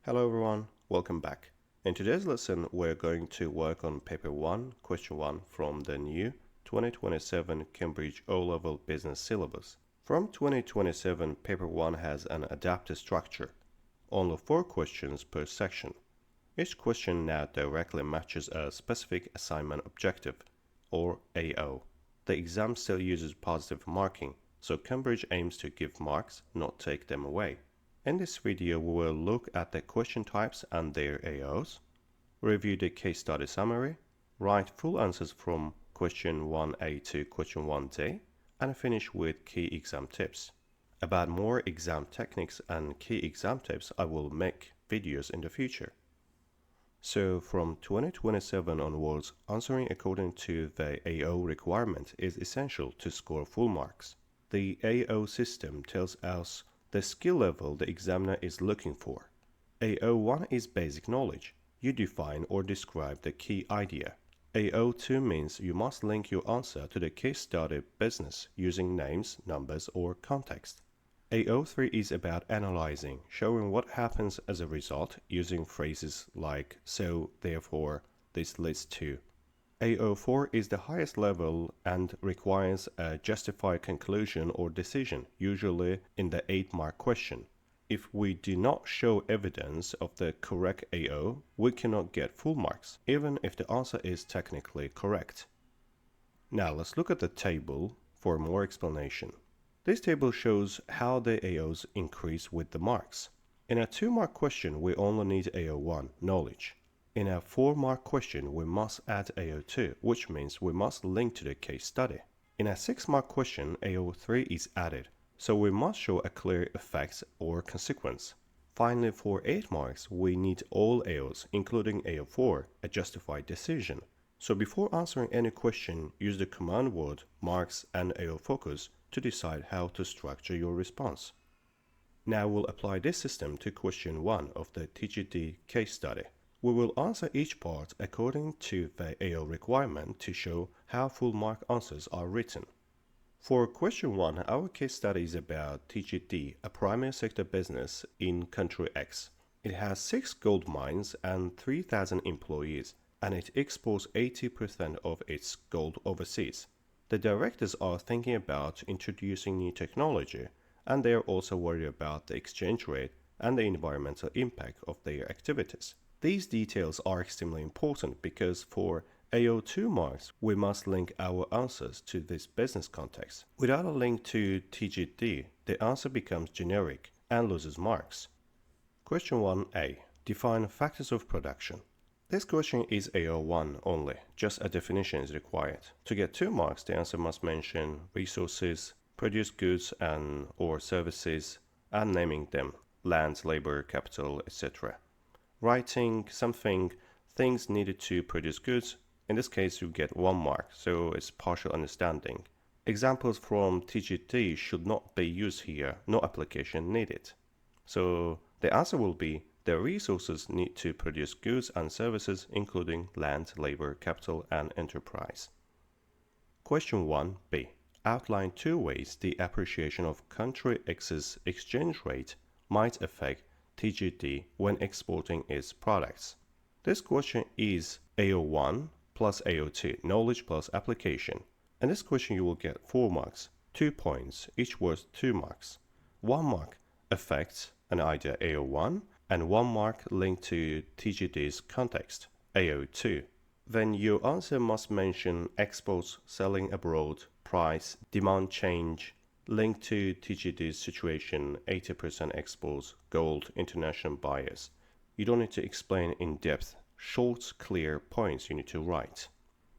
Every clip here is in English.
Hello everyone, welcome back. In today's lesson, we're going to work on Paper 1, Question 1 from the new 2027 Cambridge O-Level Business Syllabus. From 2027, Paper 1 has an adapted structure. Only 4 questions per section. Each question now directly matches a specific assignment objective, or AO. The exam still uses positive marking, so Cambridge aims to give marks, not take them away. In this video, we will look at the question types and their AOs, review the case study summary, write full answers from question 1A to question 1D, and finish with key exam tips. About more exam techniques and key exam tips, I will make videos in the future. So from 2027 onwards, answering according to the AO requirement is essential to score full marks. The AO system tells us the skill level the examiner is looking for. AO1 is basic knowledge. You define or describe the key idea. AO2 means you must link your answer to the case study business using names, numbers, or context. AO3 is about analyzing, showing what happens as a result using phrases like so, therefore, this leads to. AO4 is the highest level and requires a justified conclusion or decision, usually in the 8-mark question. If we do not show evidence of the correct AO, we cannot get full marks, even if the answer is technically correct. Now let's look at the table for more explanation. This table shows how the AOs increase with the marks. In a 2-mark question, we only need AO1, knowledge. In a 4-mark question, we must add AO2, which means we must link to the case study. In a 6-mark question, AO3 is added, so we must show a clear effect or consequence. Finally, for 8 marks, we need all AOs, including AO4, a justified decision. So before answering any question, use the command word, marks, and AO focus to decide how to structure your response. Now we'll apply this system to question 1 of the TGD case study. We will answer each part according to the AO requirement to show how full mark answers are written. For question 1, our case study is about TGD, a primary sector business in country X. It has 6 gold mines and 3,000 employees, and it exports 80% of its gold overseas. The directors are thinking about introducing new technology, and they are also worried about the exchange rate and the environmental impact of their activities. These details are extremely important because for AO2 marks, we must link our answers to this business context. Without a link to TGD, the answer becomes generic and loses marks. Question 1A. Define factors of production. This question is AO1 only, just a definition is required. To get 2 marks, the answer must mention resources, produce goods and or services, and naming them, land, labor, capital, etc. Writing something, things needed to produce goods, in this case you get 1 mark, so it's partial understanding. Examples from TGD should not be used here, no application needed. So the answer will be the resources need to produce goods and services including land, labor, capital, and enterprise. Question 1b. Outline 2 ways the appreciation of country X's exchange rate might affect TGD when exporting its products. This question is AO1 plus AO2, knowledge plus application. In this question you will get 4 marks, 2 points, each worth 2 marks. 1 mark affects an idea AO1, and 1 mark linked to TGD's context, AO2. Then your answer must mention exports, selling abroad, price, demand change, linked to TGD's situation, 80% exports, gold, international buyers. You don't need to explain in depth, short, clear points you need to write.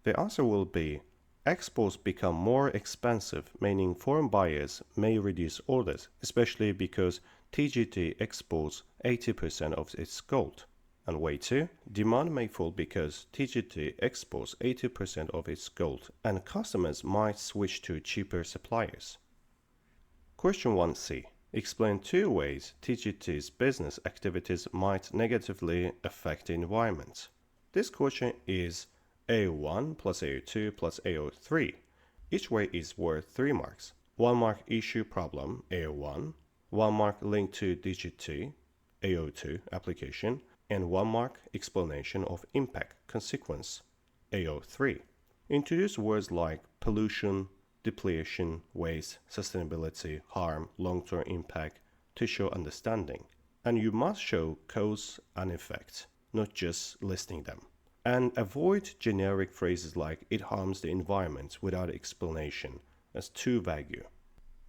The answer will be, exports become more expensive, meaning foreign buyers may reduce orders, especially because TGD exports 80% of its gold. And way 2, demand may fall because TGD exports 80% of its gold and customers might switch to cheaper suppliers. Question 1c. Explain 2 ways TGD's business activities might negatively affect the environment. This question is AO1 plus AO2 plus AO3. Each way is worth 3 marks. 1 mark issue problem, AO1. 1 mark linked to TGD. AO2 application, and 1 mark explanation of impact consequence, AO3. Introduce words like pollution, depletion, waste, sustainability, harm, long-term impact to show understanding. And you must show cause and effect, not just listing them. And avoid generic phrases like it harms the environment without explanation as too vague.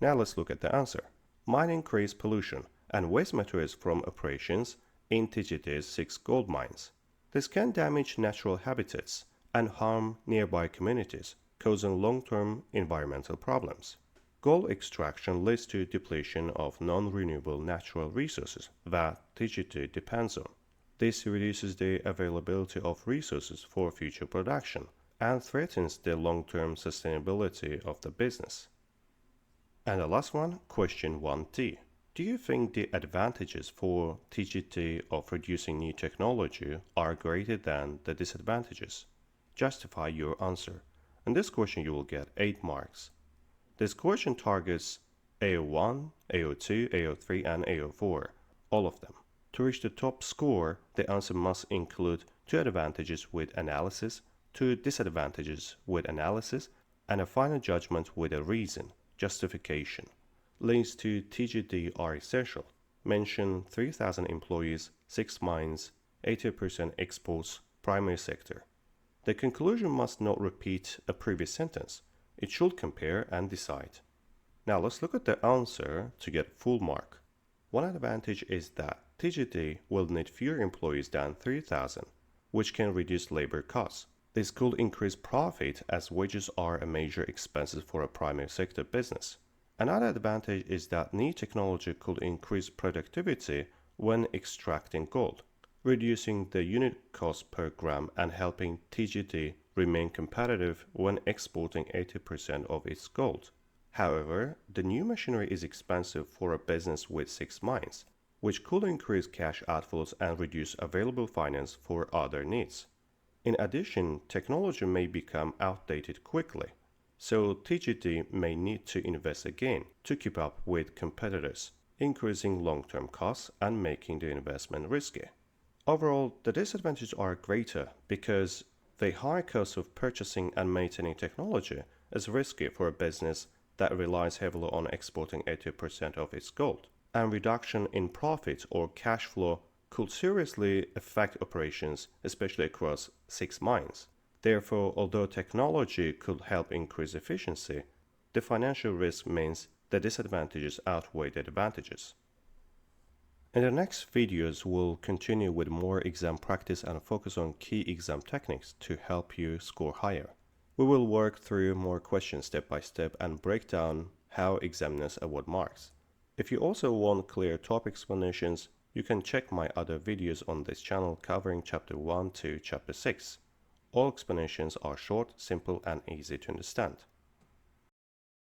Now let's look at the answer. Mining increase pollution and waste materials from operations in TGT's 6 gold mines. This can damage natural habitats and harm nearby communities, causing long-term environmental problems. Gold extraction leads to depletion of non-renewable natural resources that TGT depends on. This reduces the availability of resources for future production and threatens the long-term sustainability of the business. And the last one, question 1D. Do you think the advantages for TGT of reducing new technology are greater than the disadvantages? Justify your answer. In this question you will get 8 marks. This question targets AO1, AO2, AO3 and AO4, all of them. To reach the top score, the answer must include 2 advantages with analysis, 2 disadvantages with analysis, and a final judgment with a reason, justification. Links to TGT are essential. Mention 3,000 employees, 6 mines, 80% exports, primary sector. The conclusion must not repeat a previous sentence. It should compare and decide. Now let's look at the answer to get full mark. One advantage is that TGT will need fewer employees than 3,000, which can reduce labor costs. This could increase profit as wages are a major expense for a primary sector business. Another advantage is that new technology could increase productivity when extracting gold, reducing the unit cost per gram and helping TGT remain competitive when exporting 80% of its gold. However, the new machinery is expensive for a business with 6 mines, which could increase cash outflows and reduce available finance for other needs. In addition, technology may become outdated quickly, so TGT may need to invest again to keep up with competitors, increasing long-term costs and making the investment risky. Overall, the disadvantages are greater because the high cost of purchasing and maintaining technology is risky for a business that relies heavily on exporting 80% of its gold, and reduction in profit or cash flow could seriously affect operations, especially across 6 mines. Therefore, although technology could help increase efficiency, the financial risk means the disadvantages outweigh the advantages. In the next videos, we'll continue with more exam practice and focus on key exam techniques to help you score higher. We will work through more questions step by step and break down how examiners award marks. If you also want clear topic explanations, you can check my other videos on this channel covering Chapter 1 to Chapter 6. All explanations are short, simple, and easy to understand.